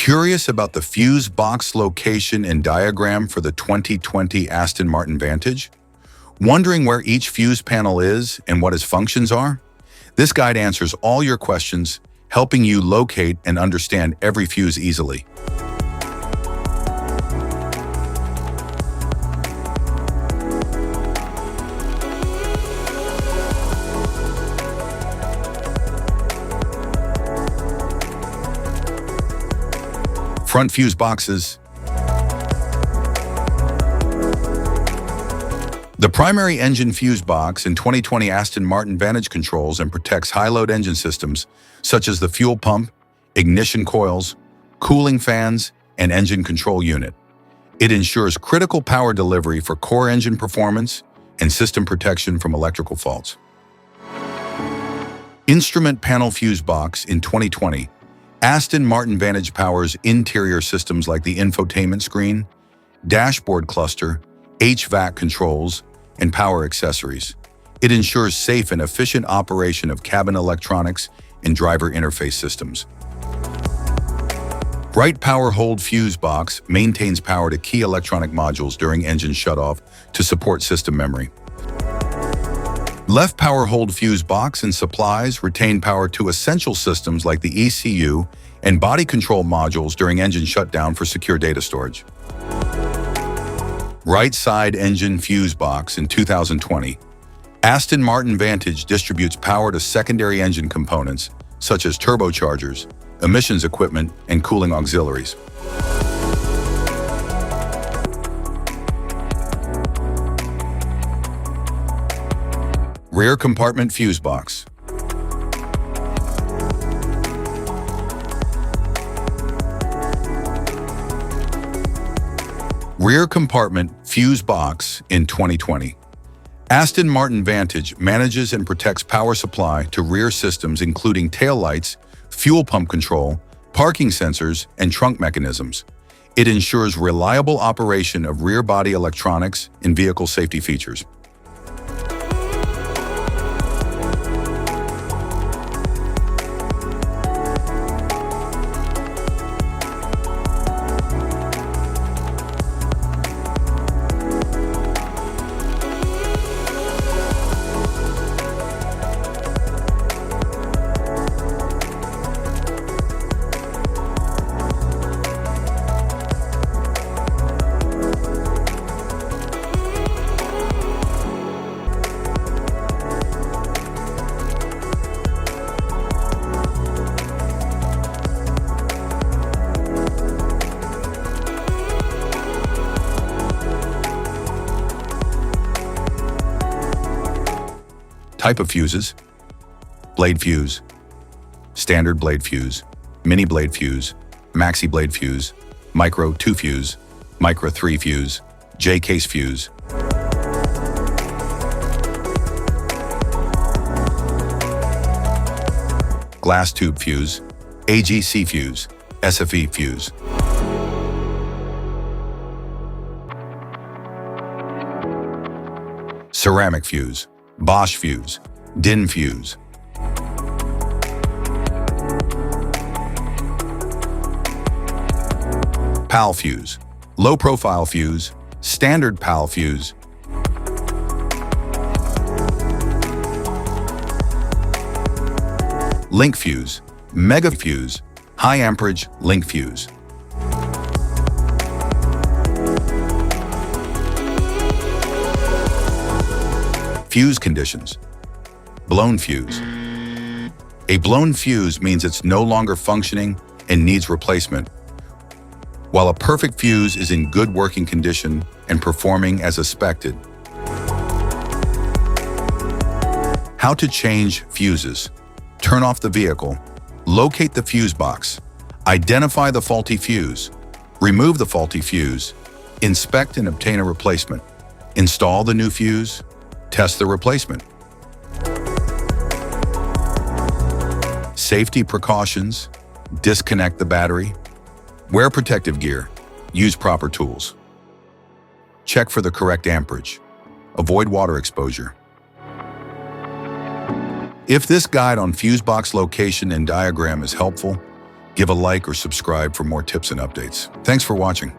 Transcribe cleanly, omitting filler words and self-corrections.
Curious about the fuse box location and diagram for the 2020 Aston Martin Vantage? Wondering where each fuse panel is and what its functions are? This guide answers all your questions, helping you locate and understand every fuse easily. Front fuse boxes. The primary engine fuse box in 2020 Aston Martin Vantage controls and protects high-load engine systems such as the fuel pump, ignition coils, cooling fans, and engine control unit. It ensures critical power delivery for core engine performance and system protection from electrical faults. Instrument panel fuse box in 2020. Aston Martin Vantage powers interior systems like the infotainment screen, dashboard cluster, HVAC controls, and power accessories. It ensures safe and efficient operation of cabin electronics and driver interface systems. Right power hold fuse box maintains power to key electronic modules during engine shutoff to support system memory. Left power hold fuse box and supplies retain power to essential systems like the ECU and body control modules during engine shutdown for secure data storage. Right side engine fuse box in 2020. Aston Martin Vantage distributes power to secondary engine components such as turbochargers, emissions equipment, and cooling auxiliaries. Rear compartment fuse box. Rear compartment fuse box in 2020. Aston Martin Vantage manages and protects power supply to rear systems including taillights, fuel pump control, parking sensors, and trunk mechanisms. It ensures reliable operation of rear body electronics and vehicle safety features. Type of fuses: blade fuse, standard blade fuse, mini blade fuse, maxi blade fuse, micro 2 fuse, micro 3 fuse, J-case fuse. Glass tube fuse, AGC fuse, SFE fuse. Ceramic fuse, Bosch fuse, DIN fuse. PAL fuse, low profile fuse, standard PAL fuse. Link fuse, mega fuse, high amperage link fuse. Fuse conditions. Blown fuse. A blown fuse means it's no longer functioning and needs replacement, while a perfect fuse is in good working condition and performing as expected. How to change fuses. Turn off the vehicle, locate the fuse box, identify the faulty fuse, remove the faulty fuse, inspect and obtain a replacement, install the new fuse, test the replacement. Safety precautions: disconnect the battery, wear protective gear, use proper tools. Check for the correct amperage, avoid water exposure. If this guide on fuse box location and diagram is helpful, Give a like or subscribe for more tips and updates. Thanks for watching.